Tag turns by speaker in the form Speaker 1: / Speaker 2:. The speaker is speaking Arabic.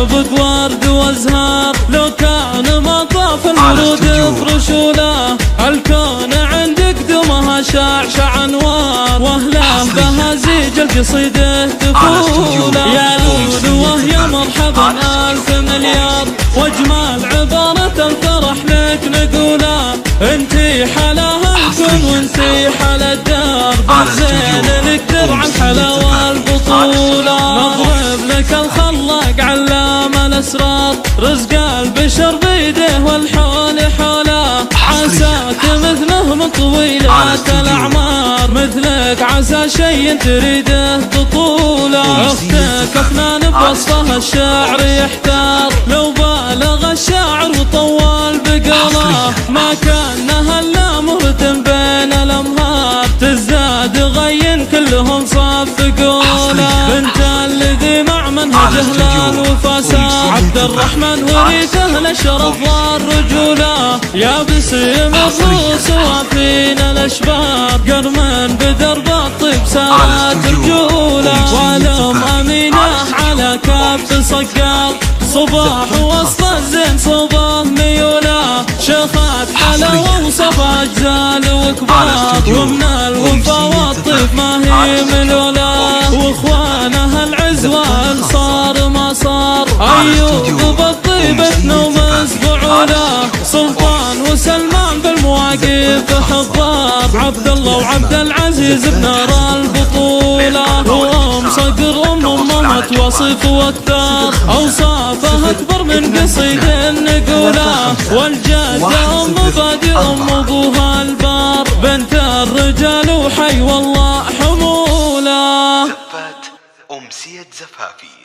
Speaker 1: يطبق ورد وازهار، لو كان ما طاف الورود يفرشوا له. الكون عند قدمها شعشع انوار، واهله بهازيج القصيده تفوله. يا لولوه يا مرحبا الف مليار، واجمل عبارة الفرح لك نقوله. انتي حلاها الكون وانتي حلا الدار، بالزين لك درع الحلا والبطولة. نضرب لك الخلاق علام الاسرار، رزق البشر بيده والحول حوله. عساك مثله من طويلات الاعمار، مثلك عسى شي تريده بطوله. اختك افنان بوصفها الشعر يحتار، لو بالغ الشاعر وطول بقاله. ما كانها الا مهرة بين الامهار، تزداد غين كلهم صفقوله. بنت الذي مع منهج اهل وفاسا، عبد الرحمن وريثه للشرف والرجوله. يا بسيم الروس وافين الاشباب، قرمن بدرب الطيب سارت رجوله. والام امينه على كف صقار، صباح وسط الزين صوبه ميوله. شيخات حلاوه وصفا اجزال وكبار، ومن الوفا والطيب ما هي ملوله. واخوانها العز والانصار ما صار، ايوب بالطيبة نوم اسبوعوله. سلطان وسلمان بالمواقف حضار، عبد الله وعبد العزيز بنار البطولة. وام صقر امها توصف واكثر، اوصافها اكبر من قصيد النقوله. والجدة ام فادي ام ابوها البار، بنت الرجال وحي والله حموله.
Speaker 2: زفات أمسية زفافي.